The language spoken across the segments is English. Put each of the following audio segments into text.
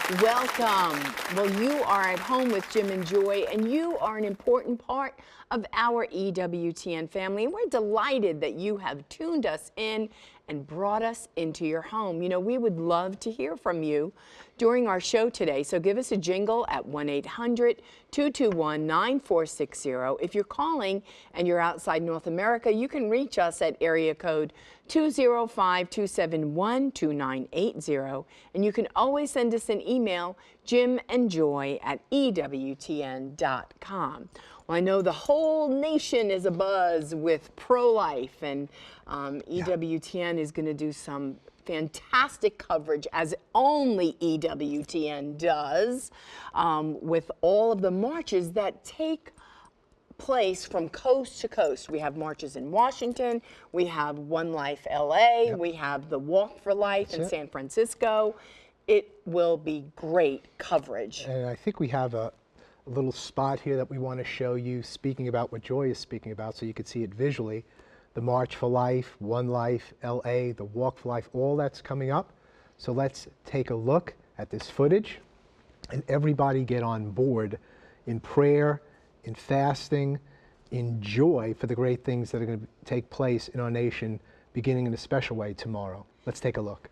Welcome. Well, you are at home with Jim and Joy, and you are an important part of our EWTN family. And we're delighted that you have tuned us in and brought us into your home. You know, we would love to hear from you during our show today. So give us a jingle at 1-800-221-9460. If you're calling and you're outside North America, you can reach us at area code 205-271-2980. And you can always send us an email, jimandjoy@ewtn.com. Well, I know the whole nation is abuzz with pro-life, and EWTN is going to do some fantastic coverage, as only EWTN does, with all of the marches that take place from coast to coast. We have marches in Washington, we have One Life LA, we have the Walk for Life in San Francisco. It will be great coverage. And I think we have a little spot here that we want to show you, speaking about what Joy is speaking about, so you can see it visually. The March for Life, One Life LA, the Walk for Life, all that's coming up. So let's take a look at this footage, and everybody get on board in prayer, in fasting, in joy for the great things that are going to take place in our nation, beginning in a special way tomorrow. Let's take a look.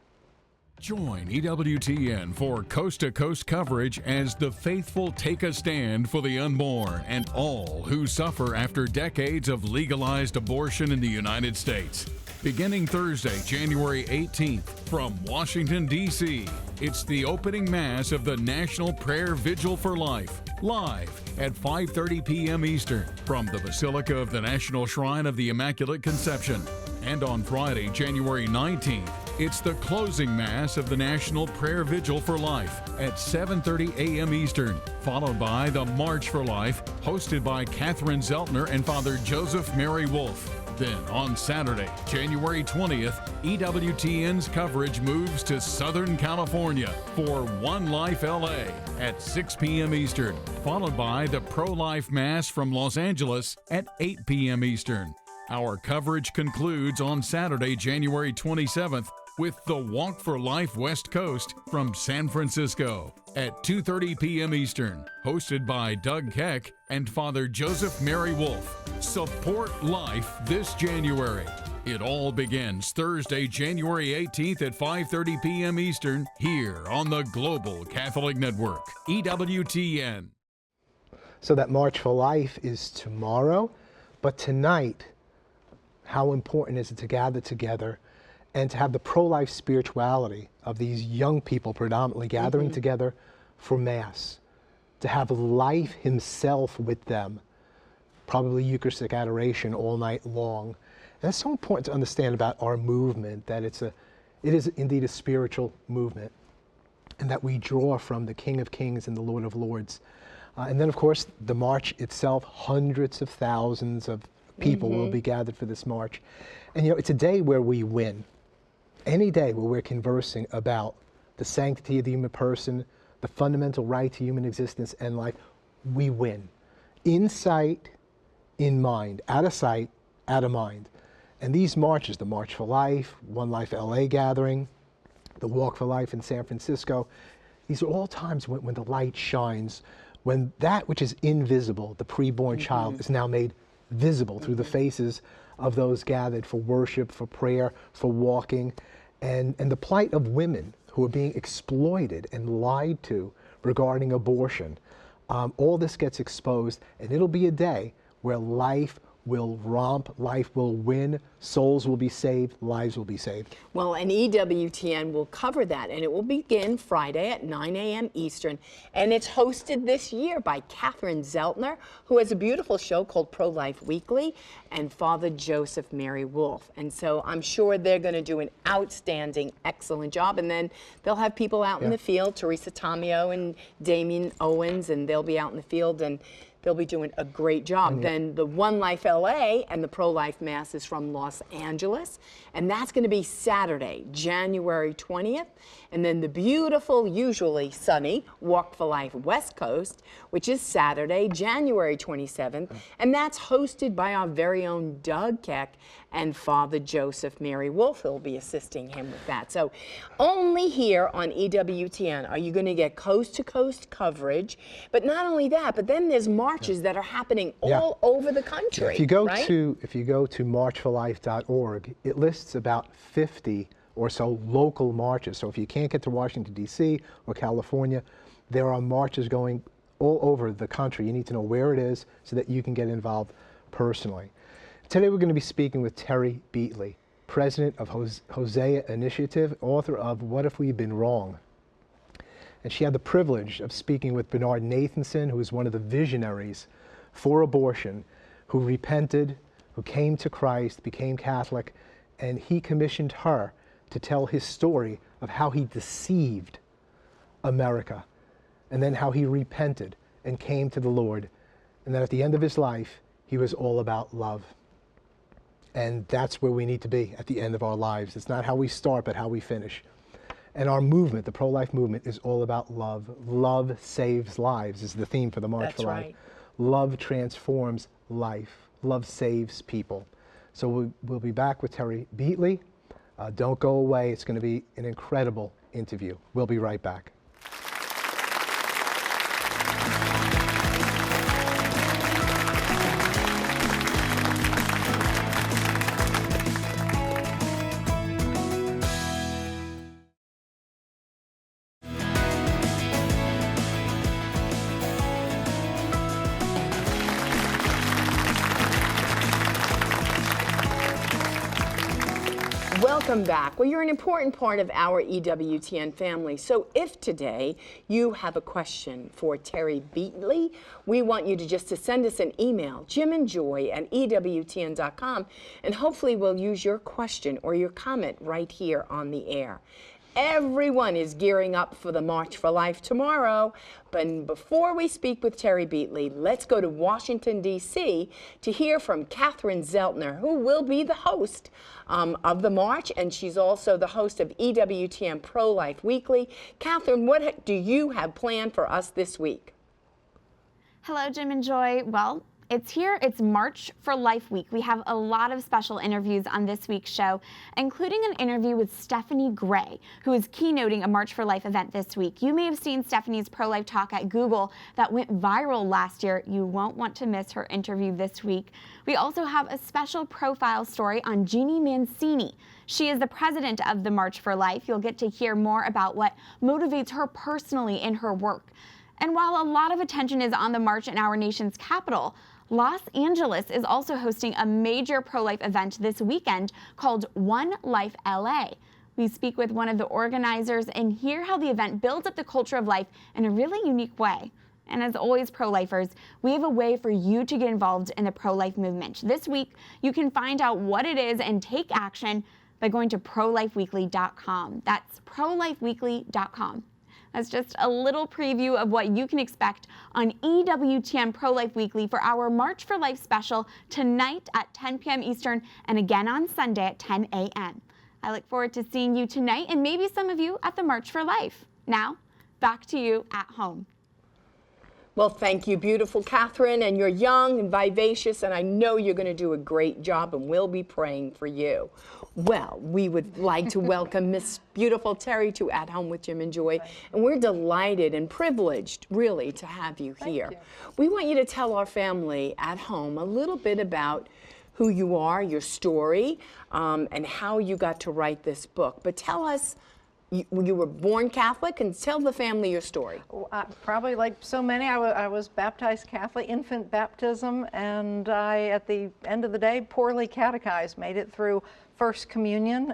Join EWTN for coast-to-coast coverage as the faithful take a stand for the unborn and all who suffer after decades of legalized abortion in the United States. Beginning Thursday, January 18th, from Washington, D.C., it's the opening Mass of the National Prayer Vigil for Life, live at 5:30 p.m. Eastern from the Basilica of the National Shrine of the Immaculate Conception. And on Friday, January 19th, it's the closing Mass of the National Prayer Vigil for Life at 7:30 a.m. Eastern, followed by the March for Life, hosted by Catherine Zeltner and Father Joseph Mary Wolfe. Then on Saturday, January 20th, EWTN's coverage moves to Southern California for One Life LA at 6 p.m. Eastern, followed by the Pro-Life Mass from Los Angeles at 8 p.m. Eastern. Our coverage concludes on Saturday, January 27th, with the Walk for Life West Coast from San Francisco at 2:30 p.m. Eastern, hosted by Doug Keck and Father Joseph Mary Wolfe. Support life this January. It all begins Thursday, January 18th at 5:30 p.m. Eastern, here on the Global Catholic Network, EWTN. So that March for Life is tomorrow, but tonight, how important is it to gather together and to have the pro-life spirituality of these young people predominantly gathering together for Mass, to have life himself with them, probably Eucharistic adoration all night long. And it's so important to understand about our movement, that it is indeed a spiritual movement, and that we draw from the King of Kings and the Lord of Lords. And then, of course, the march itself, hundreds of thousands of people will be gathered for this march. And, you know, it's a day where we win. Any day where we're conversing about the sanctity of the human person, the fundamental right to human existence and life, we win. In sight, in mind. Out of sight, out of mind. And these marches, the March for Life, One Life LA gathering, the Walk for Life in San Francisco, these are all times when the light shines, when that which is invisible, the preborn child, is now made visible through the faces of those gathered for worship, for prayer, for walking, and the plight of women who are being exploited and lied to regarding abortion. All this gets exposed, and it'll be a day where life will romp, life will win, souls will be saved, lives will be saved. Well, and EWTN will cover that, and it will begin Friday at 9 a.m. Eastern, and it's hosted this year by Catherine Zeltner, who has a beautiful show called Pro-Life Weekly, and Father Joseph Mary Wolfe. And so I'm sure they're going to do an outstanding, excellent job, and then they'll have people out in the field, Teresa Tomeo and Damien Owens, and they'll be out in the field, and they'll be doing a great job. Then the One Life LA and the Pro-Life Mass is from Los Angeles, and that's going to be Saturday, January 20th. And then the beautiful, usually sunny, Walk for Life West Coast, which is Saturday, January 27th, and that's hosted by our very own Doug Keck and Father Joseph Mary Wolf, who will be assisting him with that. So only here on EWTN are you going to get coast-to-coast coverage. But not only that, but then there's marches that are happening all over the country. If you go right? to marchforlife.org, it lists about 50 or so local marches. So if you can't get to Washington, D.C. or California, there are marches going all over the country. You need to know where it is so that you can get involved personally. Today we're going to be speaking with Terry Beatley, president of Hosea Initiative, author of What If We've Been Wrong? And she had the privilege of speaking with Bernard Nathanson, who is one of the visionaries for abortion, who repented, who came to Christ, became Catholic, and he commissioned her to tell his story of how he deceived America, and then how he repented and came to the Lord, and then at the end of his life, he was all about love. And that's where we need to be at the end of our lives. It's not how we start, but how we finish. And our movement, the pro-life movement, is all about love. Love saves lives is the theme for the March for Life. Right. Love transforms life. Love saves people. So we'll be back with Terry Beatley. Don't go away. It's going to be an incredible interview. We'll be right back. Welcome back. Well, you're an important part of our EWTN family. So if today you have a question for Terry Beatley, we want you to send us an email, jimandjoy@ewtn.com, and hopefully we'll use your question or your comment right here on the air. Everyone is gearing up for the March for Life tomorrow. But before we speak with Terry Beatley, let's go to Washington, D.C. to hear from Catherine Zeltner, who will be the host of the march, and she's also the host of EWTN Pro-Life Weekly. Catherine, what do you have planned for us this week? Hello, Jim and Joy. Well, it's here. It's March for Life Week. We have a lot of special interviews on this week's show, including an interview with Stephanie Gray, who is keynoting a March for Life event this week. You may have seen Stephanie's pro-life talk at Google that went viral last year. You won't want to miss her interview this week. We also have a special profile story on Jeannie Mancini. She is the president of the March for Life. You'll get to hear more about what motivates her personally in her work. And while a lot of attention is on the march in our nation's capital, Los Angeles is also hosting a major pro-life event this weekend called One Life LA. We speak with one of the organizers and hear how the event builds up the culture of life in a really unique way. And as always, pro-lifers, we have a way for you to get involved in the pro-life movement. This week, you can find out what it is and take action by going to prolifeweekly.com. That's prolifeweekly.com. That's just a little preview of what you can expect on EWTN Pro-Life Weekly for our March for Life special tonight at 10 p.m. Eastern and again on Sunday at 10 a.m. I look forward to seeing you tonight and maybe some of you at the March for Life. Now, back to you at home. Well, thank you, beautiful Catherine, and you're young and vivacious, and I know you're going to do a great job, and we'll be praying for you. Well, we would like to welcome Miss Beautiful Terry to At Home with Jim and Joy, and we're delighted and privileged, really, to have you here. We want you to tell our family at home a little bit about who you are, your story, and how you got to write this book. But tell us, you were born Catholic, and tell the family your story. Probably like so many, I was baptized Catholic, infant baptism, and I, at the end of the day, poorly catechized, made it through First Communion,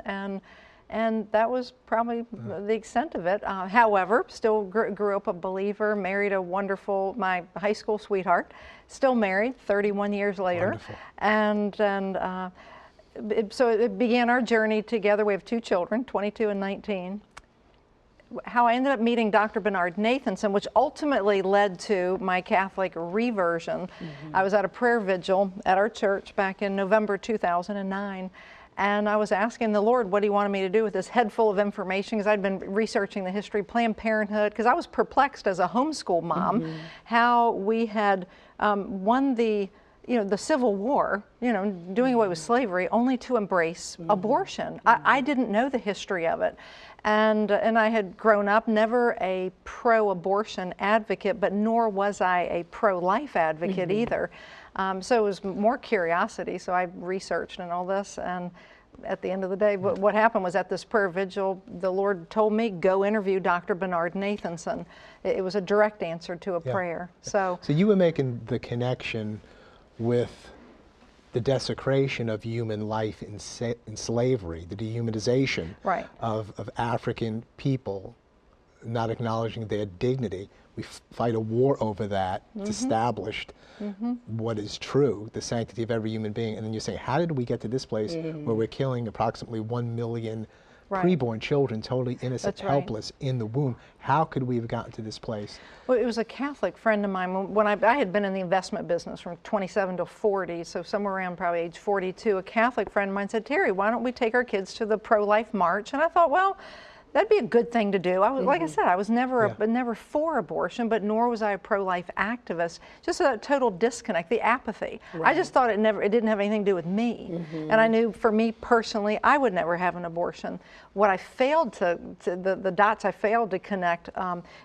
and that was probably the extent of it. However, still grew up a believer, married a wonderful, my high school sweetheart, still married 31 years later. Wonderful. So it began our journey together. We have two children, 22 and 19. How I ended up meeting Dr. Bernard Nathanson, which ultimately led to my Catholic reversion. I was at a prayer vigil at our church back in November 2009. And I was asking the Lord what he wanted me to do with this head full of information, because I'd been researching the history, Planned Parenthood, because I was perplexed as a homeschool mom how we had won the the Civil War, doing away with slavery, only to embrace abortion. I didn't know the history of it. And I had grown up never a pro-abortion advocate, but nor was I a pro-life advocate either. So it was more curiosity. So I researched and all this. And at the end of the day, what happened was at this prayer vigil, the Lord told me, go interview Dr. Bernard Nathanson. It was a direct answer to a prayer. So you were making the connection with the desecration of human life in slavery, the dehumanization of African people, not acknowledging their dignity. We fight a war over that. It's established what is true, the sanctity of every human being. And then you're saying, how did we get to this place where we're killing approximately 1 million preborn children, totally innocent, helpless in the womb? How could we have gotten to this place? Well, it was a Catholic friend of mine. When I had been in the investment business from 27 to 40, so somewhere around probably age 42, a Catholic friend of mine said, Terry, why don't we take our kids to the pro-life march? And I thought, well, that'd be a good thing to do. I was, like I said, I was never never for abortion, but nor was I a pro-life activist. Just that total disconnect, the apathy. I just thought it didn't have anything to do with me. And I knew for me personally, I would never have an abortion. What I failed the dots I failed to connect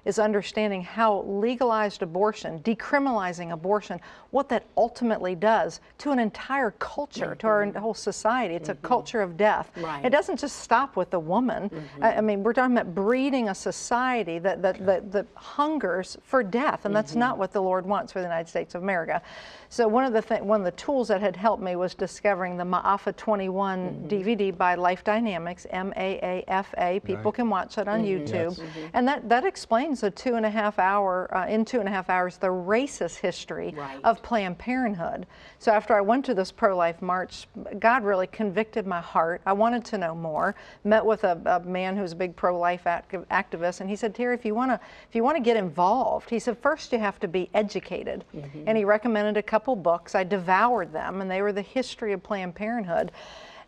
is understanding how legalized abortion, decriminalizing abortion, what that ultimately does to an entire culture, to our whole society. It's a culture of death. It doesn't just stop with the woman. I mean, we're talking about breeding a society that hungers for death, and that's not what the Lord wants for the United States of America. So one of the tools that had helped me was discovering the Ma'afa 21 DVD by Life Dynamics, MAAFA. People can watch it on YouTube, and that explains the 2.5 hour in 2.5 hours the racist history of Planned Parenthood. So after I went to this pro-life march, God really convicted my heart. I wanted to know more. Met with a man who's a big pro-life activist, and he said, Terry, if you want to get involved, he said, first you have to be educated. And he recommended a couple books. I devoured them, and they were the history of Planned Parenthood.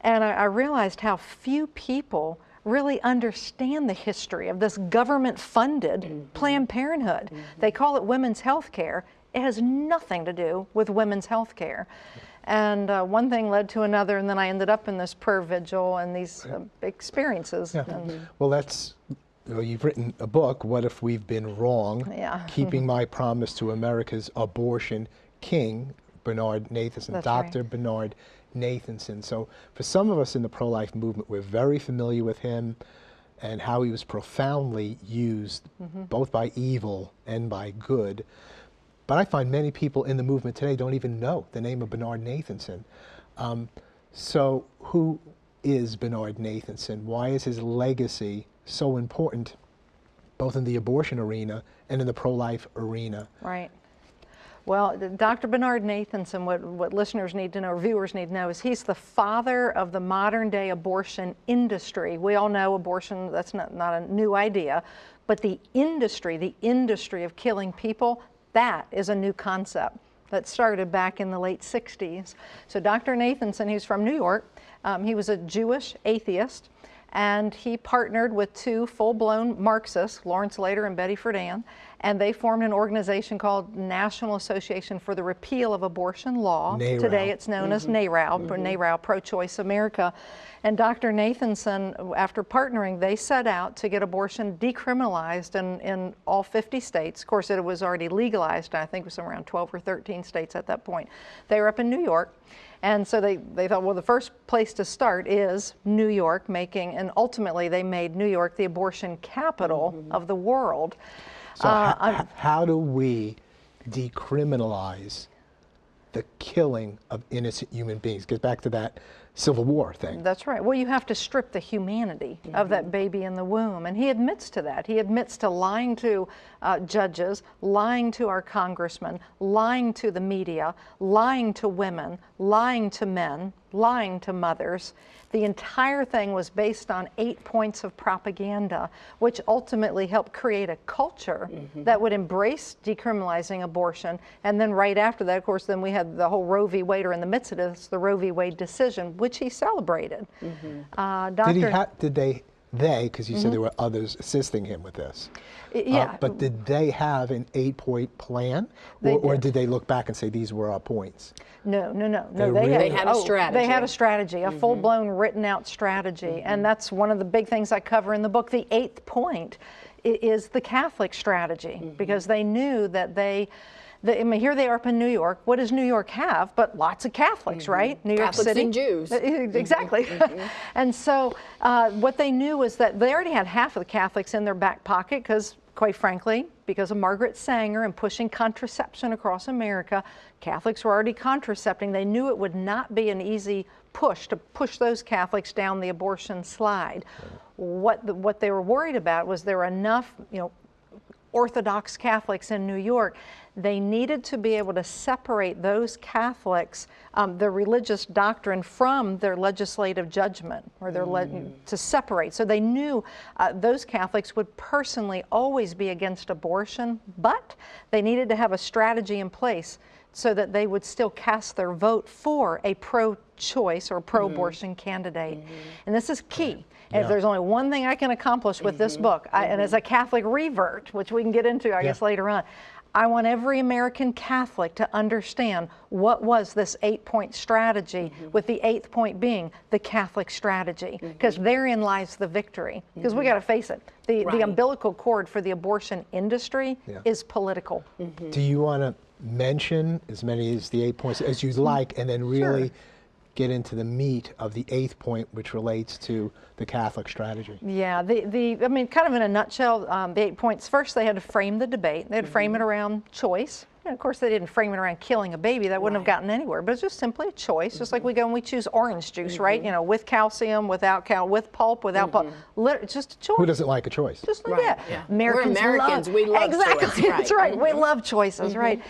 And I realized how few people really understand the history of this government-funded Planned Parenthood. They call it women's health care. It has nothing to do with women's health care. And one thing led to another, and then I ended up in this prayer vigil and these experiences. Well, you've written a book, What If We've Been Wrong? Keeping My Promise to America's Abortion King, Bernard Nathanson, Dr. Bernard Nathanson. So for some of us in the pro-life movement, we're very familiar with him and how he was profoundly used both by evil and by good. But I find many people in the movement today don't even know the name of Bernard Nathanson. So who is Bernard Nathanson? Why is his legacy so important, both in the abortion arena and in the pro-life arena? Right. Well, Dr. Bernard Nathanson, what listeners need to know, or viewers need to know, is he's the father of the modern day abortion industry. We all know abortion, that's not a new idea, but the industry of killing people, that is a new concept that started back in the late 60s. So Dr. Nathanson, he's from New York. He was a Jewish atheist, and he partnered with two full-blown Marxists, Lawrence Lader and Betty Friedan, and they formed an organization called National Association for the Repeal of Abortion Law. NARAL. Today it's known as NARAL, NARAL, Pro-Choice America. And Dr. Nathanson, after partnering, they set out to get abortion decriminalized in all 50 states. Of course, it was already legalized, I think it was around 12 or 13 states at that point. They were up in New York. And so they thought, well, the first place to start is New York, and ultimately they made New York the abortion capital of the world. So how do we decriminalize the killing of innocent human beings? Get back to that Civil War thing. That's right. Well, you have to strip the humanity of that baby in the womb. And he admits to that. He admits to lying to judges, lying to our congressmen, lying to the media, lying to women, lying to men, lying to mothers. The entire thing was based on 8 points of propaganda, which ultimately helped create a culture that would embrace decriminalizing abortion. And then right after that, of course, then we had the whole Roe v. Wade, or in the midst of this, the Roe v. Wade decision, which he celebrated. Did they they, because you said there were others assisting him with this. Yeah. But did they have an 8-point plan, or did they look back and say these were our points? No. They had a strategy. They had a strategy, a full-blown written-out strategy, and that's one of the big things I cover in the book. The 8th point is the Catholic strategy, because they knew that I mean, here they are up in New York. What does New York have? But lots of Catholics, right? New York Catholics City. and Jews. Exactly. And so what they knew was that they already had half of the Catholics in their back pocket because, quite frankly, because of Margaret Sanger and pushing contraception across America, Catholics were already contracepting. They knew it would not be an easy push to push those Catholics down the abortion slide. What they were worried about was there were enough, Orthodox Catholics in New York. They needed to be able to separate those Catholics, their religious doctrine, from their legislative judgment, or to separate. So they knew those Catholics would personally always be against abortion, but they needed to have a strategy in place so that they would still cast their vote for a pro-choice or pro-abortion candidate. And this is key. And if there's only one thing I can accomplish with this book, and as a Catholic revert, which we can get into, I guess, later on, I want every American Catholic to understand what was this 8-point strategy, with the 8th point being the Catholic strategy, because therein lies the victory. Because we got to face it, the umbilical cord for the abortion industry is political. Do you want to mention as many as the 8 points as you'd like, and then really get into the meat of the 8th point, which relates to the Catholic strategy? Yeah, I mean, kind of in a nutshell, the 8 points. First, they had to frame the debate. They had to frame it around choice. And of course, they didn't frame it around killing a baby. That wouldn't have gotten anywhere. But it's just simply a choice, just like we go and we choose orange juice, right? With calcium, without with pulp, without pulp. It's just a choice. Who doesn't like a choice? Just like Americans, we love exactly. choice. That's right. We love choices, right?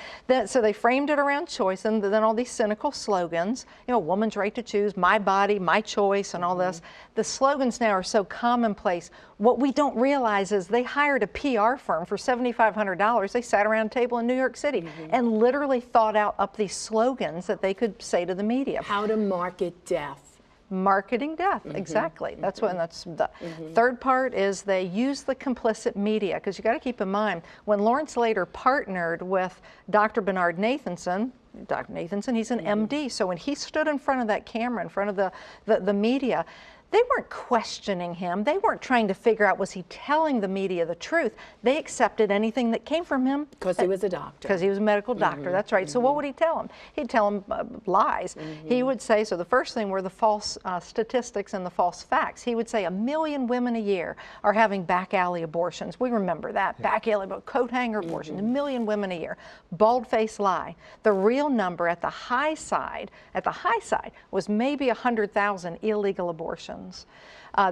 So they framed it around choice, and then all these cynical slogans, woman's right to choose, my body, my choice, and all this. The slogans now are so commonplace. What we don't realize is they hired a PR firm for $7,500. They sat around a table in New York City and literally thought out up these slogans that they could say to the media. How to market death. Marketing death, exactly. That's the third part is they use the complicit media, because you got to keep in mind when Lawrence later partnered with Dr. Bernard Nathanson. Dr. Nathanson, he's an MD, so when he stood in front of that camera, in front of the media, they weren't questioning him. They weren't trying to figure out, was he telling the media the truth? They accepted anything that came from him. Because he was a doctor. Because he was a medical doctor, that's right. So what would he tell them? He'd tell them lies. He would say, so the first thing were the false statistics and the false facts. He would say 1 million women a year are having back alley abortions. We remember that, back alley, coat hanger abortion, 1 million women a year. Bald-faced lie. The real number at the high side was maybe 100,000 illegal abortions.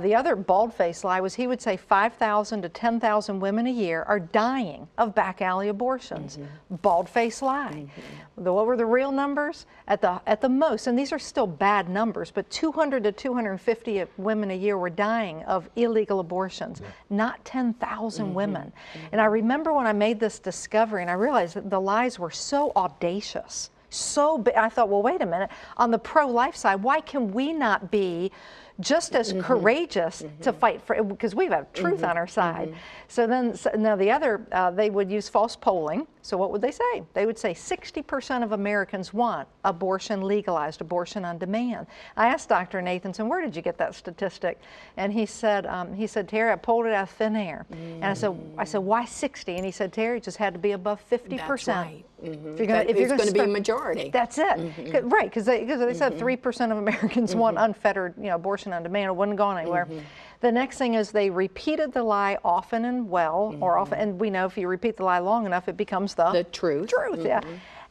The other bald-faced lie was he would say 5,000 to 10,000 women a year are dying of back alley abortions. Bald-faced lie. What were the real numbers? At the most, and these are still bad numbers, but 200 to 250 women a year were dying of illegal abortions, not 10,000 women. And I remember when I made this discovery and I realized that the lies were so audacious, so big. I thought, well, wait a minute. On the pro-life side, why can we not be just as courageous to fight for, because we have truth on our side. So now the other, they would use false polling. So what would they say? They would say 60% of Americans want abortion legalized, abortion on demand. I asked Dr. Nathanson, where did you get that statistic? And he said, Terry, I pulled it out of thin air. And I said, why 60? And he said, Terry, it just had to be above 50%. That's right. If you're going to be a majority. That's it. Right, because they said 3% of Americans want unfettered, abortion on demand. It wouldn't go anywhere. The next thing is they repeated the lie often and well, or often, and we know if you repeat the lie long enough, it becomes the truth. Yeah.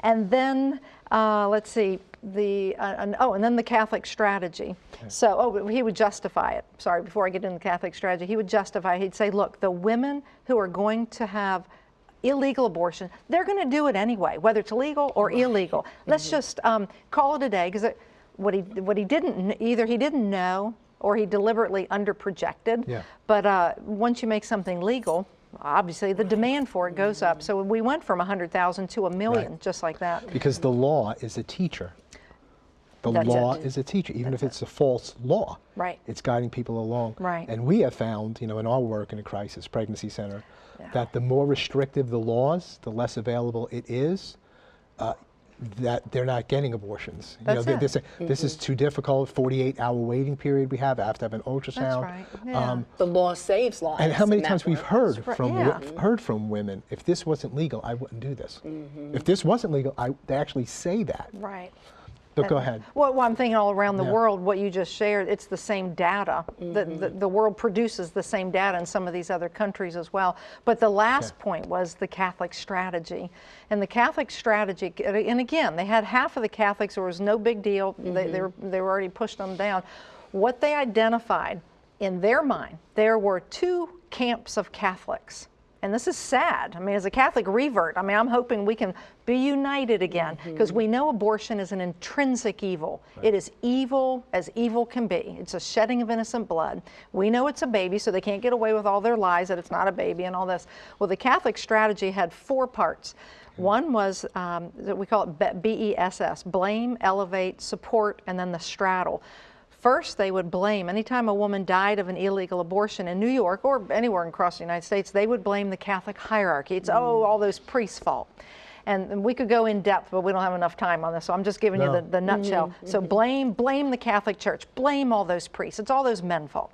And then let's see, and then the Catholic strategy. So, he would justify it. Sorry, before I get into the Catholic strategy, he would justify it. He'd say, look, the women who are going to have illegal abortion, they're going to do it anyway, whether it's legal or illegal. Let's just call it a day, because what he didn't, either he didn't know or he deliberately underprojected. But once you make something legal, obviously the demand for it goes up. So we went from 100,000 to 1 million, just like that. Because the law is a teacher. The That's law it. is a teacher, even if it's a false law. Right. It's guiding people along. Right. And we have found, in our work in a crisis pregnancy center, that the more restrictive the laws, the less available it is, that they're not getting abortions. That's it. They say, this is too difficult, 48-hour waiting period we have, I have to have an ultrasound. That's right. Yeah. The law saves lives. And how many in that times we've work. heard right, from yeah. heard from women, if this wasn't legal, I wouldn't do this. If this wasn't legal, they actually say that. Right. But go ahead. Well, I'm thinking all around the Yeah. world, what you just shared, it's the same data. The world produces the same data in some of these other countries as well. But the last point was the Catholic strategy. And the Catholic strategy, and again, they had half of the Catholics, there was no big deal. They were already pushed them down. What they identified, in their mind, there were two camps of Catholics. And this is sad. I mean, as a Catholic revert, I'm hoping we can be united again, because we know abortion is an intrinsic evil. It is evil as evil can be. It's a shedding of innocent blood. We know it's a baby, so they can't get away with all their lies that it's not a baby and all this. Well, the Catholic strategy had 4 parts. One was, we call it BESS, blame, elevate, support, and then the straddle. First, they would blame, anytime a woman died of an illegal abortion in New York or anywhere across the United States, they would blame the Catholic hierarchy. It's, all those priests' fault. And we could go in depth, but we don't have enough time on this, so I'm just giving you the nutshell. So blame the Catholic Church, blame all those priests. It's all those men's fault.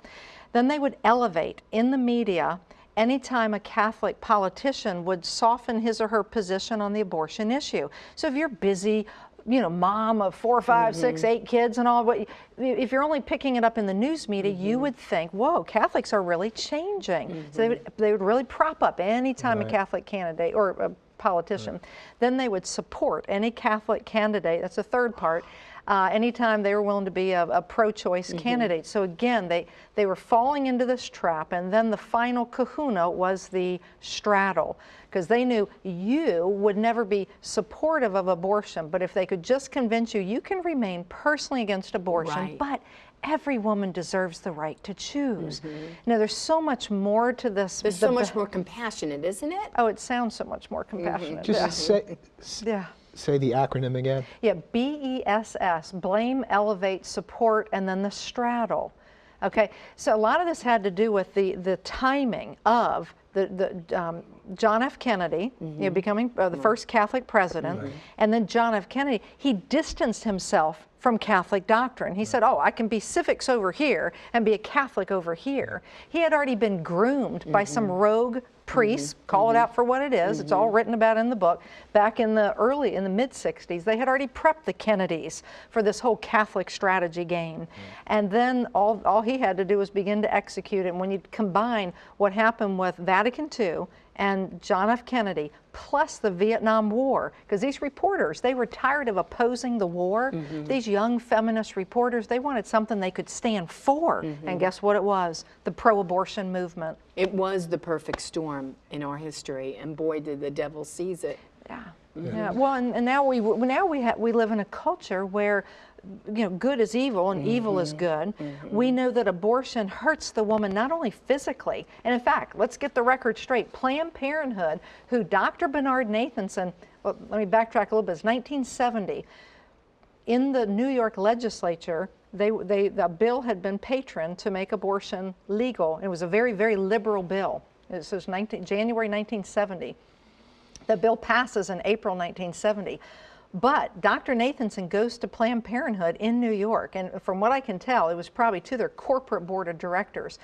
Then they would elevate in the media anytime a Catholic politician would soften his or her position on the abortion issue. So if you're busy, mom of 4, 5, 6, 8 kids and all, but if you're only picking it up in the news media, you would think, whoa, Catholics are really changing. So they would really prop up any time a Catholic candidate or a politician. Then they would support any Catholic candidate. That's the third part. Anytime they were willing to be a pro-choice candidate. So again, they were falling into this trap, and then the final kahuna was the straddle, because they knew you would never be supportive of abortion, but if they could just convince you can remain personally against abortion, but every woman deserves the right to choose. There's so much more to this. There's so much more compassionate, isn't it? Oh, it sounds so much more compassionate. Just say the acronym again. Yeah, BESS, blame, elevate, support, and then the straddle. Okay, so a lot of this had to do with the timing of John F. Kennedy, becoming the first Catholic president, and then John F. Kennedy, he distanced himself from Catholic doctrine. He said, I can be civics over here and be a Catholic over here. He had already been groomed by some rogue priests, call it out for what it is, it's all written about in the book. Back in the mid-60s, they had already prepped the Kennedys for this whole Catholic strategy game. And then all he had to do was begin to execute it. And when you combine what happened with Vatican II and John F. Kennedy, plus the Vietnam War, because these reporters, they were tired of opposing the war. These young feminist reporters, they wanted something they could stand for. And guess what it was? The pro-abortion movement. It was the perfect storm in our history, and boy, did the devil seize it. Yeah. Well, and now we live in a culture where good is evil and evil is good. We know that abortion hurts the woman not only physically, and in fact, let's get the record straight. Planned Parenthood, who Dr. Bernard Nathanson, well, let me backtrack a little bit, it's 1970, in the New York legislature, the bill had been patroned to make abortion legal. It was a very, very liberal bill. This was January 1970. The bill passes in April 1970. But Dr. Nathanson goes to Planned Parenthood in New York, and from what I can tell, it was probably to their corporate board of directors,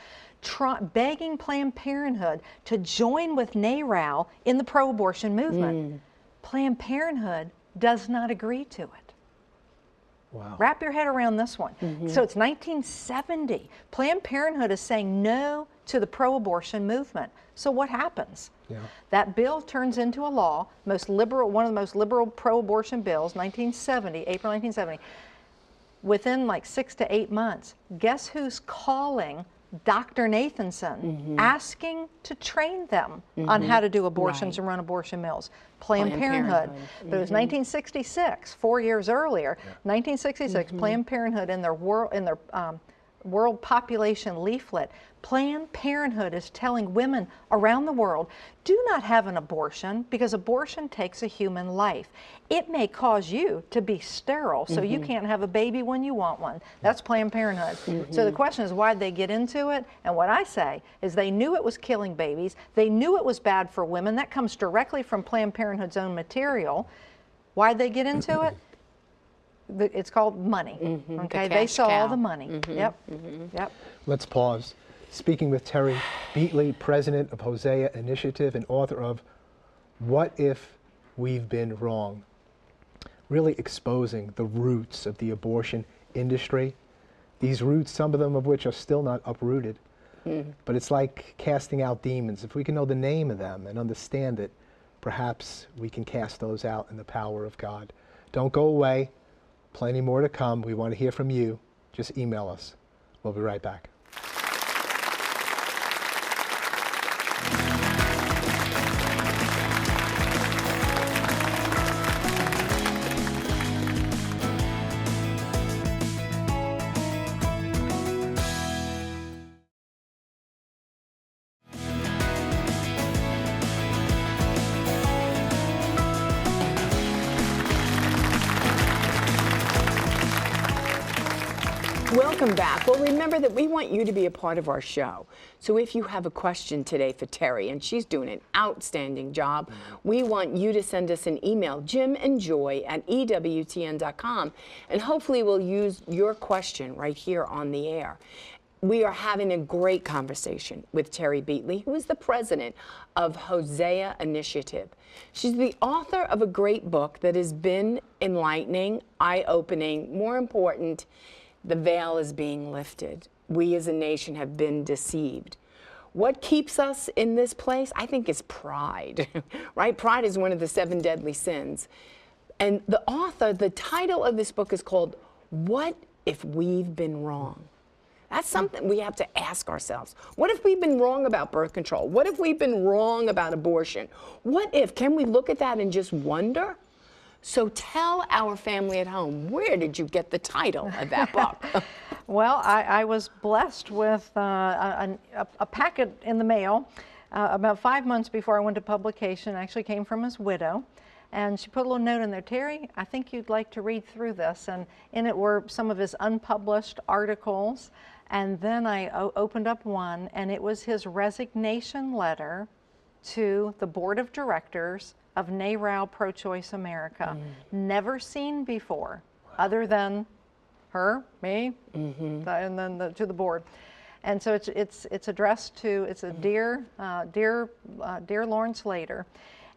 begging Planned Parenthood to join with NARAL in the pro-abortion movement. Planned Parenthood does not agree to it. Wow. Wrap your head around this one. So it's 1970. Planned Parenthood is saying no to the pro-abortion movement. So what happens? That bill turns into a law, one of the most liberal pro-abortion bills, 1970, April 1970. Within like 6 to 8 months, guess who's calling Dr. Nathanson, asking to train them on how to do abortions and run abortion mills? Planned Parenthood. But it was 1966, 4 years earlier, 1966, Planned Parenthood in their World Population Leaflet, Planned Parenthood is telling women around the world, do not have an abortion because abortion takes a human life. It may cause you to be sterile, so you can't have a baby when you want one. That's Planned Parenthood. So the question is, why'd they get into it? And what I say is they knew it was killing babies. They knew it was bad for women. That comes directly from Planned Parenthood's own material. Why'd they get into it? It's called money. Okay, they saw all the money. Yep. Let's pause. Speaking with Terry Beatley, president of Hosea Initiative and author of What If We've Been Wrong? Really exposing the roots of the abortion industry. These roots, some of them of which are still not uprooted. But it's like casting out demons. If we can know the name of them and understand it, perhaps we can cast those out in the power of God. Don't go away. Plenty more to come. We want to hear from you. Just email us. We'll be right back. Welcome back. Well, remember that we want you to be a part of our show. So if you have a question today for Terry, and she's doing an outstanding job, we want you to send us an email, jimandjoy@ewtn.com, and hopefully we'll use your question right here on the air. We are having a great conversation with Terry Beatley, who is the president of Hosea Initiative. She's the author of a great book that has been enlightening, eye-opening, more important, the veil is being lifted. We as a nation have been deceived. What keeps us in this place? I think is pride, right? Pride is one of the 7 deadly sins. And the author, the title of this book is called, What If We've Been Wrong? That's something we have to ask ourselves. What if we've been wrong about birth control? What if we've been wrong about abortion? What if, can we look at that and just wonder? So tell our family at home, where did you get the title of that book? Well, I was blessed with a packet in the mail about 5 months before I went to publication. It actually came from his widow. And she put a little note in there, Terry, I think you'd like to read through this. And in it were some of his unpublished articles. And then I opened up one, and it was his resignation letter to the board of directors of NARAL Pro-Choice America. Never seen before, other than her, me, and then to the board. And so it's addressed to, it's a dear Lawrence Lader.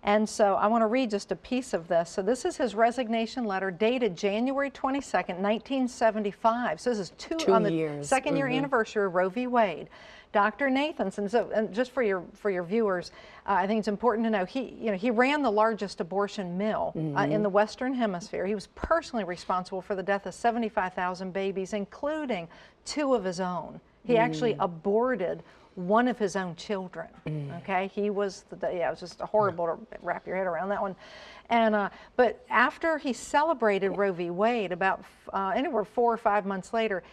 And so I want to read just a piece of this. So this is his resignation letter dated January 22nd, 1975. So this is on the years. second year anniversary of Roe v. Wade. Dr. Nathanson, so and just for your viewers, I think it's important to know he ran the largest abortion mill in the Western Hemisphere. He was personally responsible for the death of 75,000 babies, including 2 of his own. He actually aborted one of his own children. Okay, he was it was just horrible to wrap your head around that one. And but after he celebrated Roe v. Wade, about anywhere 4 or 5 months later,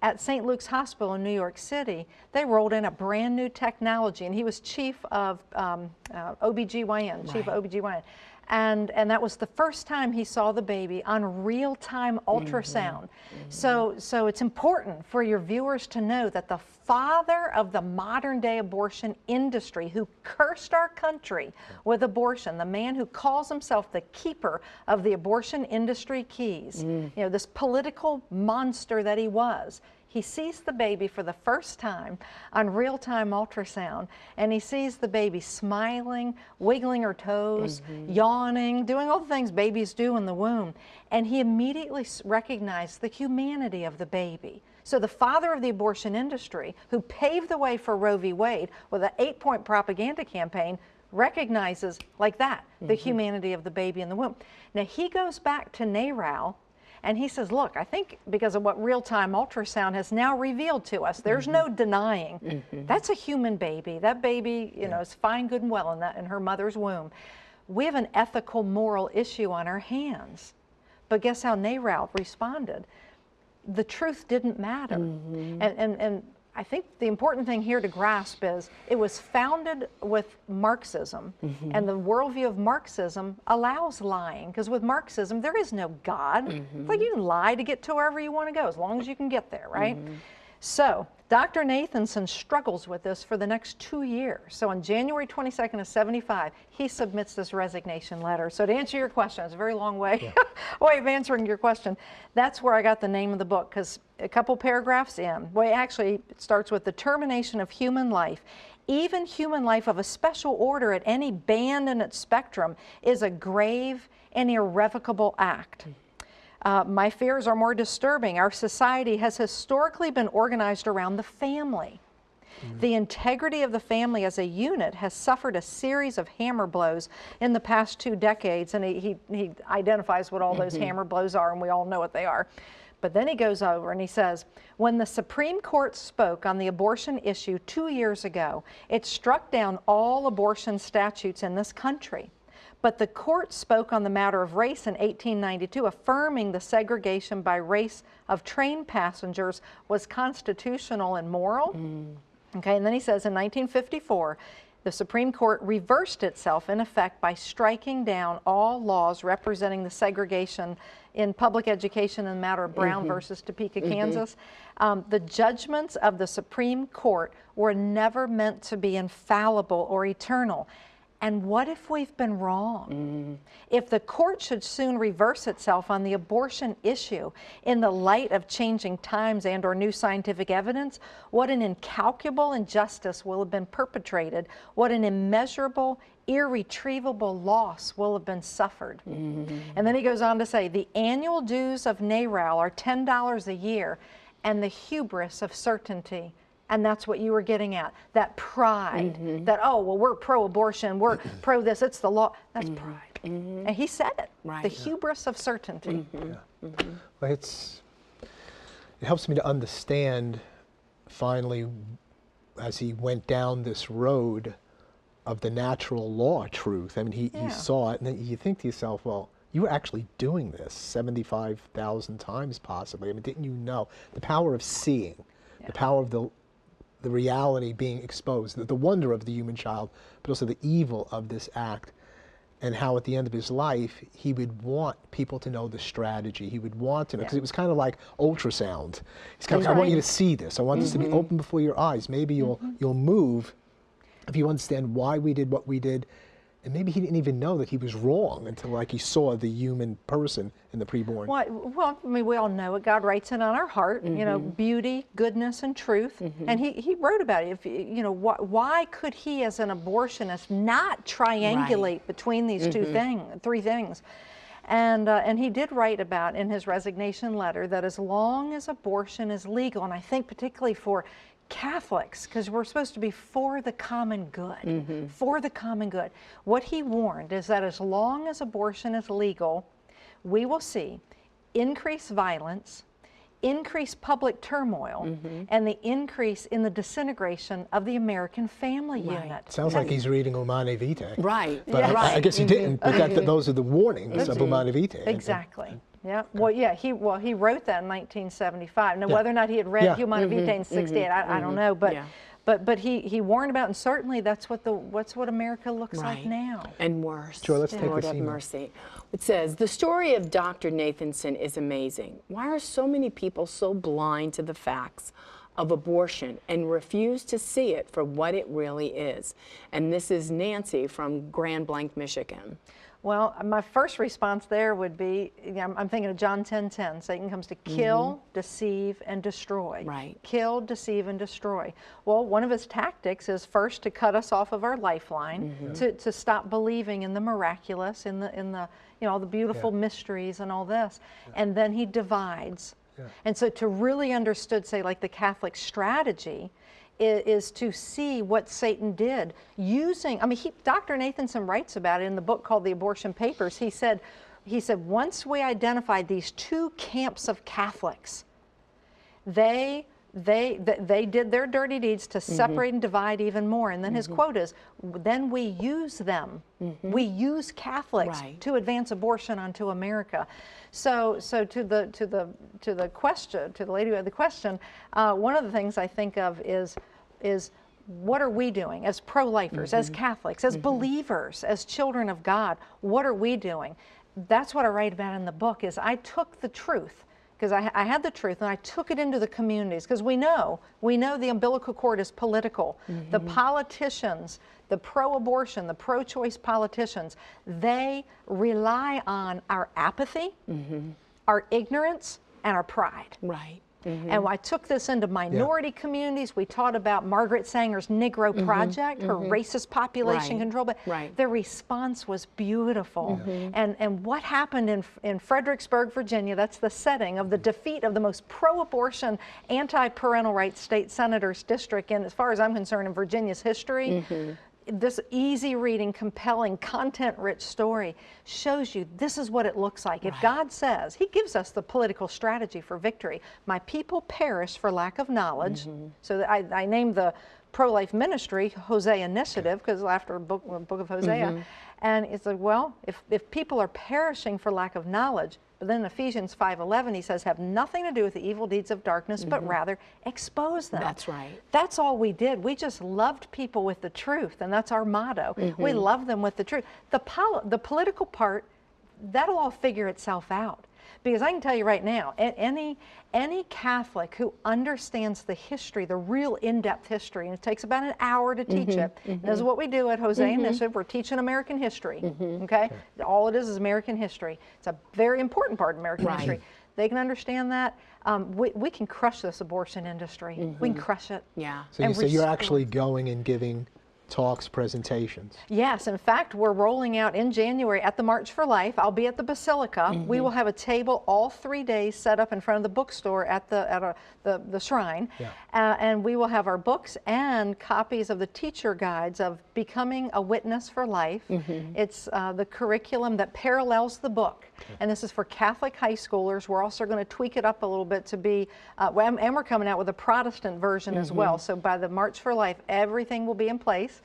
at St. Luke's Hospital in New York City, they rolled in a brand new technology, and he was chief of OBGYN, chief of OBGYN. And that was the first time he saw the baby on real-time ultrasound. So it's important for your viewers to know that the father of the modern-day abortion industry, who cursed our country with abortion, the man who calls himself the keeper of the abortion industry keys, this political monster that he was, he sees the baby for the first time on real-time ultrasound, and he sees the baby smiling, wiggling her toes, yawning, doing all the things babies do in the womb. And he immediately recognized the humanity of the baby. So the father of the abortion industry, who paved the way for Roe v. Wade with an 8-point propaganda campaign, recognizes like that the humanity of the baby in the womb. Now he goes back to NARAL, and he says, look, I think because of what real-time ultrasound has now revealed to us, there's no denying that's a human baby. That baby, is fine, good, and well in her mother's womb. We have an ethical, moral issue on our hands. But guess how NARAL responded? the truth didn't matter. And I think the important thing here to grasp is it was founded with Marxism, and the worldview of Marxism allows lying, because with Marxism there is no God. It's like you can lie to get to wherever you want to go as long as you can get there, right? So Dr. Nathanson struggles with this for the next 2 years. So on January 22nd of 75, he submits this resignation letter. So to answer your question, it's a very long way, way of answering your question. That's where I got the name of the book, because a couple paragraphs in, well, actually it starts with the termination of human life. Even human life of a special order at any band in its spectrum is a grave and irrevocable act. My fears are more disturbing. Our society has historically been organized around the family. The integrity of the family as a unit has suffered a series of hammer blows in the past 2 decades, and he identifies what all those hammer blows are, and we all know what they are. But then he goes over and he says, when the Supreme Court spoke on the abortion issue 2 years ago, it struck down all abortion statutes in this country. But the court spoke on the matter of race in 1892, affirming the segregation by race of train passengers was constitutional and moral. Okay, and then he says in 1954, the Supreme Court reversed itself in effect by striking down all laws representing the segregation in public education in the matter of Brown versus Topeka, Kansas. The judgments of the Supreme Court were never meant to be infallible or eternal. And what if we've been wrong? If the court should soon reverse itself on the abortion issue in the light of changing times and or new scientific evidence, what an incalculable injustice will have been perpetrated, what an immeasurable, irretrievable loss will have been suffered. And then he goes on to say, the annual dues of NARAL are $10 a year, and the hubris of certainty. And that's what you were getting at, that pride, that, oh, well, we're pro-abortion, we're pro this, it's the law. That's pride. And he said it, the hubris of certainty. Well, it helps me to understand, finally, as he went down this road of the natural law truth. I mean, he saw it, and then you think to yourself, well, you were actually doing this 75,000 times possibly. I mean, didn't you know? The power of seeing, the power of the reality being exposed, the wonder of the human child, but also the evil of this act, and how at the end of his life, he would want people to know the strategy. He would want to know, because it was kind of like ultrasound. He's kind of, I want you to see this. I want this to be open before your eyes. Maybe you'll move if you understand why we did what we did. And maybe he didn't even know that he was wrong until, like, he saw the human person in the preborn. Well, I mean, we all know it. God writes it on our heart, you know, beauty, goodness, and truth. And he wrote about it. If, you know, why could he, as an abortionist, not triangulate between these three things? And he did write about in his resignation letter that as long as abortion is legal, and I think particularly for Catholics, because we're supposed to be for the common good, for the common good. What he warned is that as long as abortion is legal, we will see increased violence, increased public turmoil, and the increase in the disintegration of the American family unit. Sounds like he's reading Humanae Vitae. But I guess he didn't, but those are the warnings of Humanae Vitae. Exactly. Yeah. Well, yeah. He wrote that in 1975. Now, whether or not he had read Humanae Vitae in '68, I don't know. But he warned about, and certainly that's what America looks like now. And worse. Joy, let's take Lord this have email. mercy. It says, the story of Dr. Nathanson is amazing. Why are so many people so blind to the facts of abortion and refuse to see it for what it really is? And this is Nancy from Grand Blanc, Michigan. Well, my first response there would be, I'm thinking of John 10:10. Satan comes to kill, deceive, and destroy. Kill, deceive, and destroy. Well, one of his tactics is first to cut us off of our lifeline, to stop believing in the miraculous, in the you know, all the beautiful mysteries and all this, and then he divides. And so to really understood, say, like the Catholic strategy, is to see what Satan did using, I mean, Dr. Nathanson writes about it in the book called The Abortion Papers. He said, once we identified these two camps of Catholics, they they did their dirty deeds to separate and divide even more. And then his quote is, then we use them. We use Catholics to advance abortion onto America. So to the question, to the lady who had the question, one of the things I think of is what are we doing as pro-lifers, as Catholics, as believers, as children of God? What are we doing? That's what I write about in the book. Is I took the truth, because I had the truth, and I took it into the communities, because we know the umbilical cord is political. The politicians, the pro-abortion, the pro-choice politicians, they rely on our apathy, our ignorance, and our pride. Right. And I took this into minority communities. We taught about Margaret Sanger's Negro Project, her racist population control, but the response was beautiful. And what happened in Fredericksburg, Virginia, that's the setting of the defeat of the most pro-abortion, anti-parental rights state senator's district, and as far as I'm concerned, in Virginia's history. This easy reading, compelling, content-rich story shows you this is what it looks like. If God says, he gives us the political strategy for victory. My people perish for lack of knowledge. So I named the pro-life ministry Hosea Initiative, because after the book of Hosea. And it's like, well, if people are perishing for lack of knowledge, but then in Ephesians 5:11, he says, have nothing to do with the evil deeds of darkness, but rather expose them. That's right. That's all we did. We just loved people with the truth, and that's our motto. We love them with the truth. The political part, that'll all figure itself out. Because I can tell you right now, any Catholic who understands the history, the real in-depth history, and it takes about an hour to teach it. This is what we do at Hosea Initiative. We're teaching American history, okay? All it is American history. It's a very important part of American history. They can understand that. We can crush this abortion industry. We can crush it. Yeah. So you're actually going and giving talks, presentations. Yes, in fact, we're rolling out in January at the March for Life. I'll be at the Basilica. We will have a table all 3 days set up in front of the bookstore at the shrine. And we will have our books and copies of the teacher guides of Becoming a Witness for Life. It's the curriculum that parallels the book. And this is for Catholic high schoolers. We're also going to tweak it up a little bit to be, and we're coming out with a Protestant version as well. So by the March for Life, everything will be in place.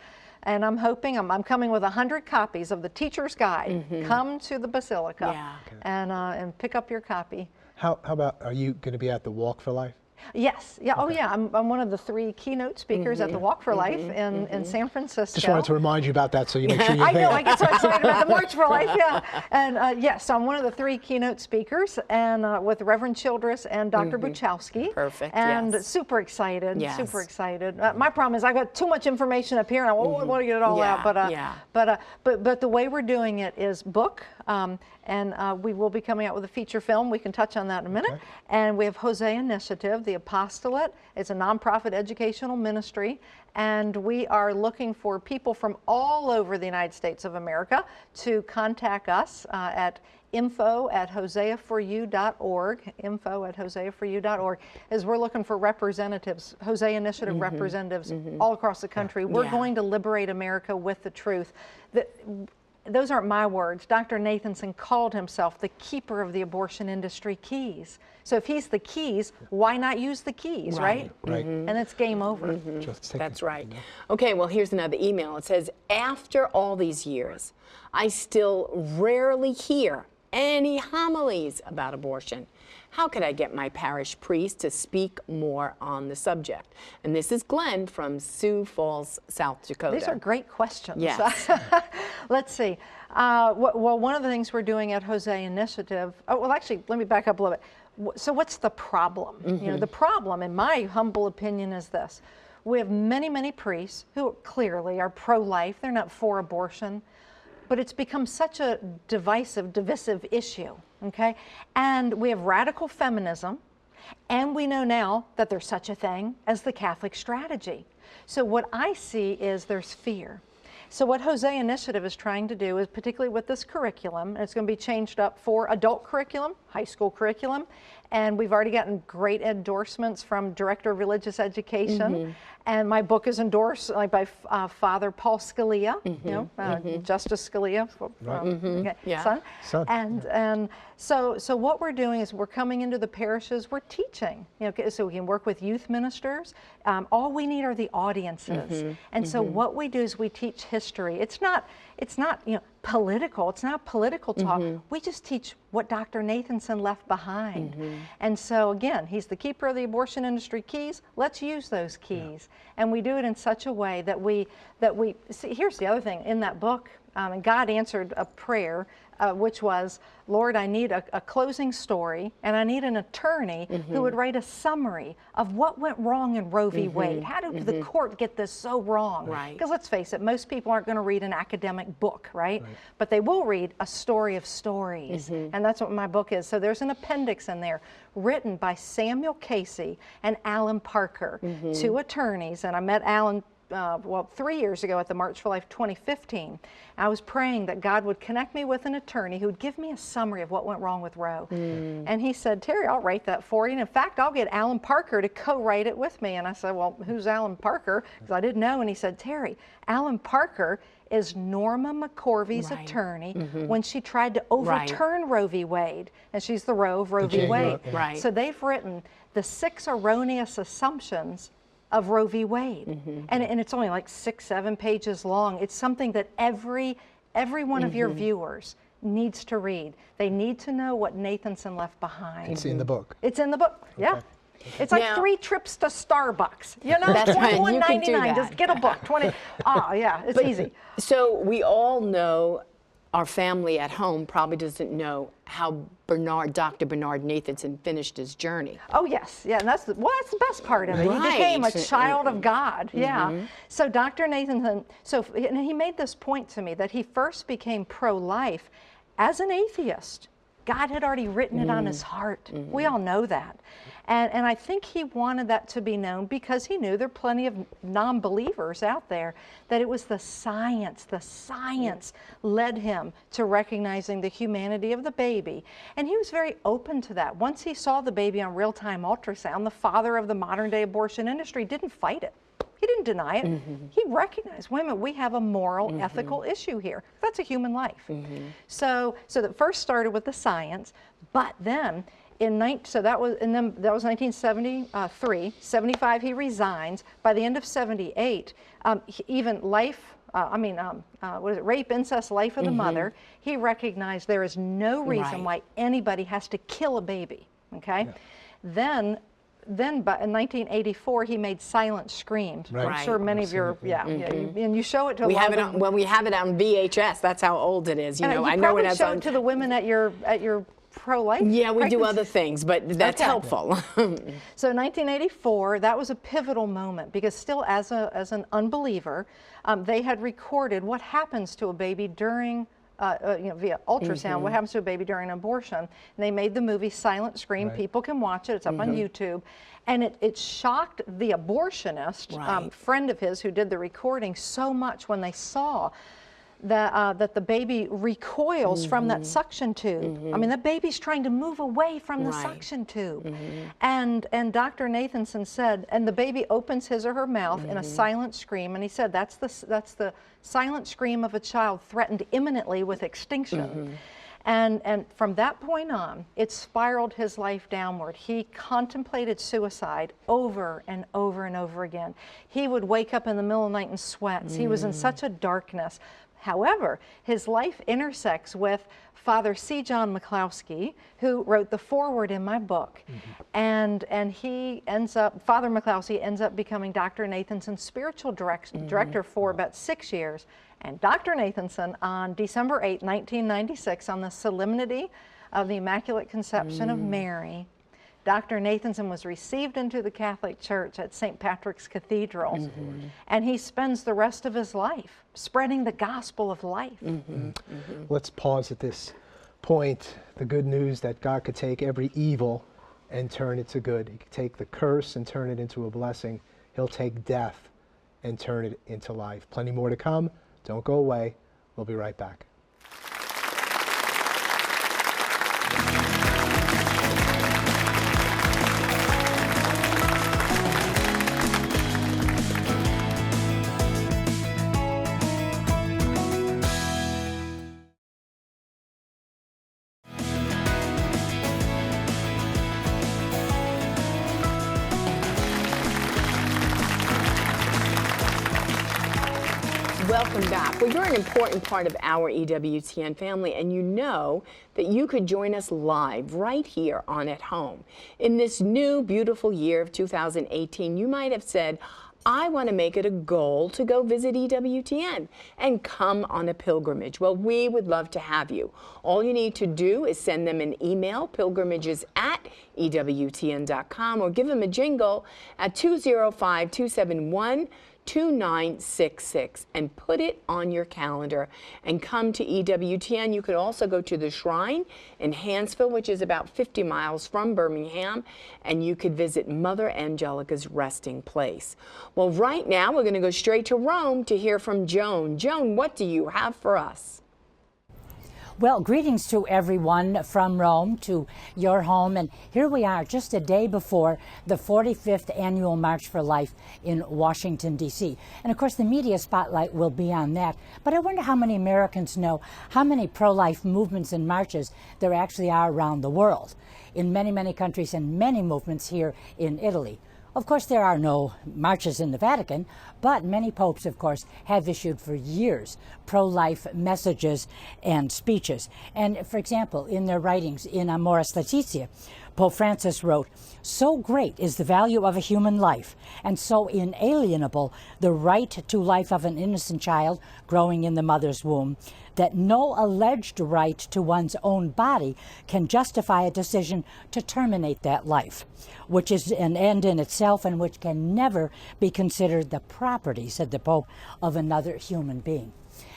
And I'm hoping, I'm coming with 100 copies of the Teacher's Guide. Come to the Basilica and pick up your copy. How about, are you going to be at the Walk for Life? Yes. Yeah. Oh, yeah. I'm one of the 3 keynote speakers at the Walk for Life in San Francisco. Just wanted to remind you about that, so you make sure you're there. I know. I get so excited about the March for Life. Yeah. And yes, I'm one of the 3 keynote speakers, and with Reverend Childress and Dr. Buchowski. Perfect. And super excited. Yes. Super excited. My problem is I got too much information up here, and I want to get it all out. But the way we're doing it is book. And we will be coming out with a feature film. We can touch on that in a minute. And we have Hosea Initiative, the Apostolate. It's a nonprofit educational ministry. And we are looking for people from all over the United States of America to contact us at info@hoseaforyou.org, info@hoseaforyou.org, as we're looking for representatives, Hosea Initiative representatives all across the country. We're going to liberate America with the truth. Those aren't my words. Dr. Nathanson called himself the keeper of the abortion industry keys. So if he's the keys, why not use the keys, right? And it's game over. That's right. Okay, well, here's another email. It says, after all these years, I still rarely hear any homilies about abortion. How could I get my parish priest to speak more on the subject? And this is Glenn from Sioux Falls, South Dakota. These are great questions. Yes. Let's see. Well, one of the things we're doing at Hosea Initiative, well, actually, let me back up a little bit. So what's the problem? You know, the problem, in my humble opinion, is this. We have many, many priests who clearly are pro-life. They're not for abortion. But it's become such a divisive issue, okay? And we have radical feminism, and we know now that there's such a thing as the Catholic strategy. So what I see is there's fear. So what Jose Initiative is trying to do is, particularly with this curriculum, and it's going to be changed up for adult curriculum, high school curriculum, and we've already gotten great endorsements from Director of Religious Education, and my book is endorsed by Father Paul Scalia, you know, Justice Scalia, son. And so what we're doing is we're coming into the parishes, we're teaching, you know, so we can work with youth ministers. All we need are the audiences, and so what we do is we teach history. It's not you know, political. It's not political talk. We just teach what Dr. Nathanson left behind. And so again, he's the keeper of the abortion industry keys. Let's use those keys. And we do it in such a way that we see. Here's the other thing in that book, and God answered a prayer, which was, Lord, I need a closing story, and I need an attorney who would write a summary of what went wrong in Roe v. Wade. How did the court get this so wrong? Because let's face it, most people aren't going to read an academic book, right? But they will read a story of stories, and that's what my book is. So there's an appendix in there written by Samuel Casey and Alan Parker, two attorneys, and I met Alan 3 years ago at the March for Life 2015. I was praying that God would connect me with an attorney who would give me a summary of what went wrong with Roe. And he said, Terry, I'll write that for you. And in fact, I'll get Alan Parker to co-write it with me. And I said, well, who's Alan Parker? Because I didn't know. And he said, Terry, Alan Parker is Norma McCorvey's attorney when she tried to overturn Roe v. Wade. And she's the Roe of Roe v. Wade. So they've written the 6 erroneous assumptions of Roe v. Wade. And it's only like 6-7 pages long. It's something that every one of your viewers needs to read. They need to know what Nathanson left behind. It's in the book. It's in the book, yeah. It's like Now, 3 trips to Starbucks. You know, That's right. You can do $21.99. that. Just get a book. Yeah, it's easy. So we all know, our family at home probably doesn't know how Dr. Bernard Nathanson finished his journey. Oh yes, yeah, and that's the best part of it. He became a child of God. Yeah. So Dr. Nathanson, and he made this point to me that he first became pro-life as an atheist. God had already written it on his heart. We all know that. And I think he wanted that to be known because he knew there are plenty of non-believers out there, that it was the science led him to recognizing the humanity of the baby. And he was very open to that. Once he saw the baby on real-time ultrasound, the father of the modern day abortion industry didn't fight it. He didn't deny it. He recognized, wait a minute, we have a moral, ethical issue here. That's a human life. So that first started with the science, but then that was 1973. 75, he resigns. By the end of 78, even life. Rape, incest, life of the mother. He recognized there is no reason why anybody has to kill a baby. Okay, Then in 1984, he made Silent Screams. I'm sure many of your, and you show it to we have it on, well, we have it on VHS. That's how old it is. You know, I know it has show it to the women at your pro-life. Yeah, we do other things, but that's helpful. So 1984, that was a pivotal moment because still as an unbeliever, they had recorded what happens to a baby during via ultrasound, what happens to a baby during an abortion. And they made the movie Silent Scream. People can watch it. It's up on YouTube. And it shocked the abortionist, friend of his who did the recording, so much when they saw that the baby recoils from that suction tube. I mean, the baby's trying to move away from the suction tube. And Dr. Nathanson said, and the baby opens his or her mouth in a silent scream, and he said that's the silent scream of a child threatened imminently with extinction. And from that point on, it spiraled his life downward. He contemplated suicide over and over and over again. He would wake up in the middle of the night in sweats. He was in such a darkness. However, his life intersects with Father C. John McCloskey, who wrote the foreword in my book. And Father McCloskey ends up becoming Dr. Nathanson's spiritual director for about 6 years. And Dr. Nathanson, on December 8, 1996, on the solemnity of the Immaculate Conception of Mary, Dr. Nathanson was received into the Catholic Church at St. Patrick's Cathedral, and he spends the rest of his life spreading the gospel of life. Let's pause at this point. The good news that God could take every evil and turn it to good. He could take the curse and turn it into a blessing. He'll take death and turn it into life. Plenty more to come. Don't go away. We'll be right back. Welcome back. Well, you're an important part of our EWTN family, and you know that you could join us live right here on At Home. In this new, beautiful year of 2018, you might have said, I want to make it a goal to go visit EWTN and come on a pilgrimage. Well, we would love to have you. All you need to do is send them an email, pilgrimages@ewtn.com, or give them a jingle at 205-271-2966 and put it on your calendar and come to EWTN. You could also go to the Shrine in Hansville, which is about 50 miles from Birmingham, and you could visit Mother Angelica's resting place. Well, right now we're going to go straight to Rome to hear from Joan. Joan, what do you have for us? Well, greetings to everyone from Rome to your home. And here we are just a day before the 45th Annual March for Life in Washington, D.C. And of course, the media spotlight will be on that. But I wonder how many Americans know how many pro-life movements and marches there actually are around the world, in many, many countries and many movements here in Italy. Of course, there are no marches in the Vatican, but many popes, of course, have issued for years pro-life messages and speeches. And for example, in their writings in Amoris Laetitia, Pope Francis wrote, "So great is the value of a human life, and so inalienable the right to life of an innocent child growing in the mother's womb, that no alleged right to one's own body can justify a decision to terminate that life, which is an end in itself and which can never be considered the property," said the Pope, "of another human being."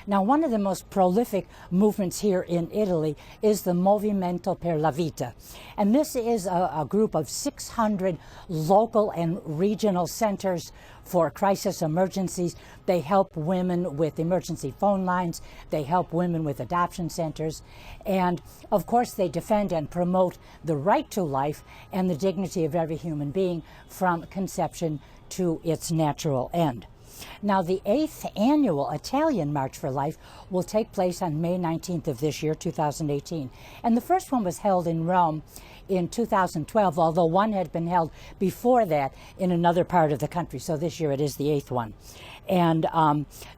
Now, one of the most prolific movements here in Italy is the Movimento per la Vita. And this is a group of 600 local and regional centers for crisis emergencies. They help women with emergency phone lines. They help women with adoption centers. And of course, they defend and promote the right to life and the dignity of every human being from conception to its natural end. Now, the 8th annual Italian March for Life will take place on May 19th of this year, 2018. And the first one was held in Rome in 2012, although one had been held before that in another part of the country. So this year it is the 8th one. And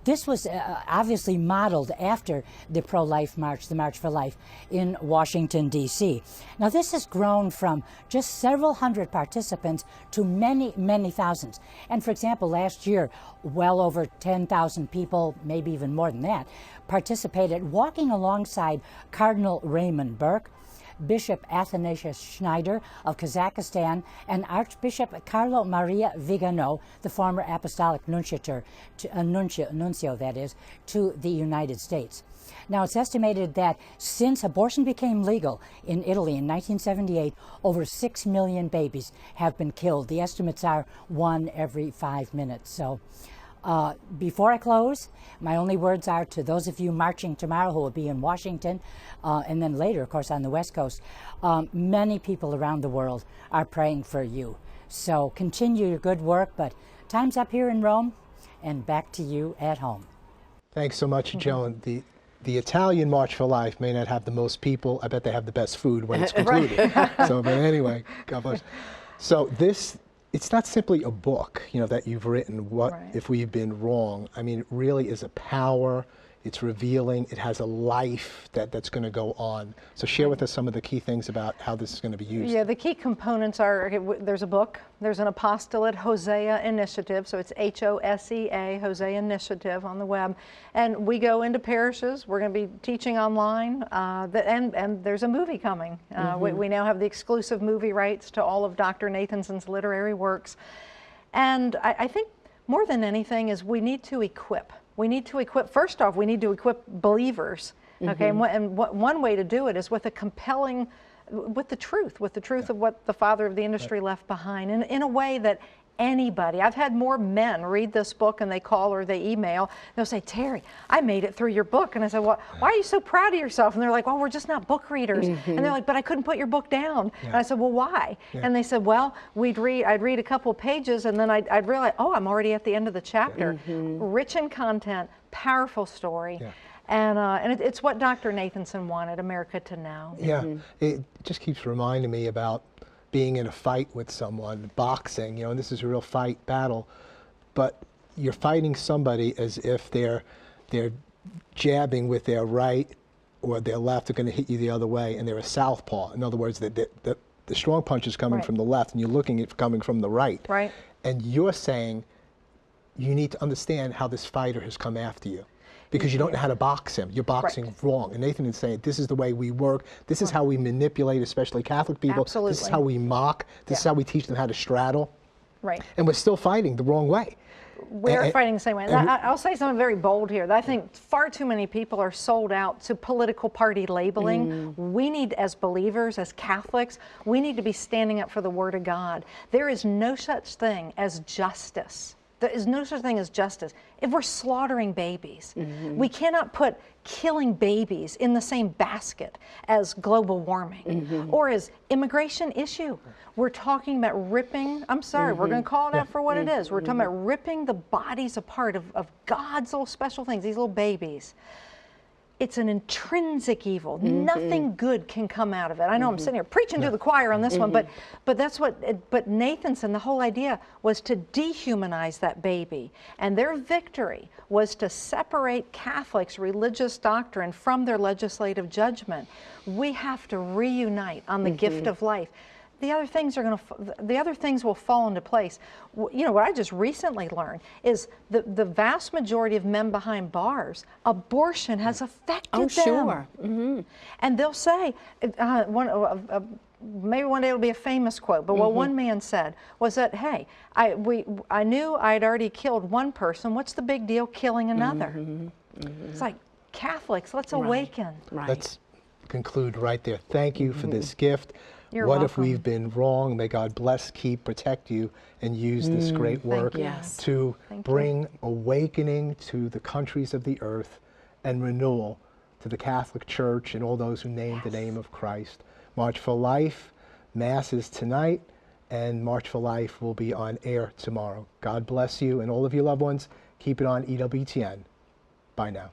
this was obviously modeled after the pro-life march, the March for Life in Washington, D.C. Now, this has grown from just several hundred participants to many, many thousands. And for example, last year, well over 10,000 people, maybe even more than that, participated walking alongside Cardinal Raymond Burke, Bishop Athanasius Schneider of Kazakhstan, and Archbishop Carlo Maria Vigano, the former apostolic nuncio that is, to the United States. Now, it's estimated that since abortion became legal in Italy in 1978, over 6 million babies have been killed. The estimates are 1 every 5 minutes. So before I close, my only words are to those of you marching tomorrow who will be in Washington, and then later, of course, on the West Coast. Many people around the world are praying for you. So continue your good work, but time's up here in Rome, and back to you at home. Thanks so much, Joan. The Italian March for Life may not have the most people. I bet they have the best food when it's concluded. So, but anyway, God bless. So it's not simply a book, that you've written, What If We've Been Wrong. I mean, it really is a power. It's revealing. It has a life that's going to go on. So share with us some of the key things about how this is going to be used. Yeah, the key components are, there's a book, there's an apostolate, Hosea Initiative, so it's H-O-S-E-A, Hosea Initiative on the web. And we go into parishes. We're going to be teaching online, and there's a movie coming. We now have the exclusive movie rights to all of Dr. Nathanson's literary works. And I think more than anything is we need to equip. We need to equip, first off, we need to equip believers, okay? And one way to do it is with a compelling, with the truth of what the father of the industry left behind, in a way that anybody. I've had more men read this book and they call or they email. They'll say, Terry, I made it through your book. And I said, well, why are you so proud of yourself? And they're like, well, we're just not book readers. And they're like, but I couldn't put your book down. And I said, well, why? And they said, well, I'd read a couple of pages and then I'd realize, oh, I'm already at the end of the chapter. Rich in content, powerful story. And it's what Dr. Nathanson wanted America to know. It just keeps reminding me about being in a fight with someone, boxing, you know, and this is a real fight battle, but you're fighting somebody as if they're jabbing with their right or their left, they're going to hit you the other way, and they're a southpaw. In other words, the strong punch is coming from the left, and you're looking at it coming from the right. And you're saying you need to understand how this fighter has come after you, because you don't know how to box him. You're boxing wrong. And Nathan is saying, this is the way we work. This is how we manipulate, especially Catholic people. This is how we mock. This is how we teach them how to straddle. And we're still fighting the wrong way. We're fighting the same way. And I'll say something very bold here. I think far too many people are sold out to political party labeling. We need, as believers, as Catholics, we need to be standing up for the Word of God. There is no such thing as justice. There is no such thing as justice if we're slaughtering babies. We cannot put killing babies in the same basket as global warming or as immigration issue. We're talking about ripping, I'm sorry, we're going to call it out for what it is. We're talking about ripping the bodies apart of God's little special things, these little babies. It's an intrinsic evil. Nothing good can come out of it. I know I'm sitting here preaching to the choir on this one, but that's what. But Nathanson, the whole idea was to dehumanize that baby, and their victory was to separate Catholics' religious doctrine from their legislative judgment. We have to reunite on the gift of life. The other things will fall into place. You know, what I just recently learned is the vast majority of men behind bars, abortion has affected them. And they'll say, maybe one day it'll be a famous quote, but what one man said was that, hey, I knew I'd already killed one person. What's the big deal killing another? It's like, Catholics, let's awaken. Let's conclude right there. Thank you for this gift. You're what welcome. if we've been wrong? May God bless, keep, protect you, and use this great work to bring awakening to the countries of the earth and renewal to the Catholic Church and all those who name the name of Christ. March for Life, Mass is tonight, and March for Life will be on air tomorrow. God bless you and all of your loved ones. Keep it on EWTN. Bye now.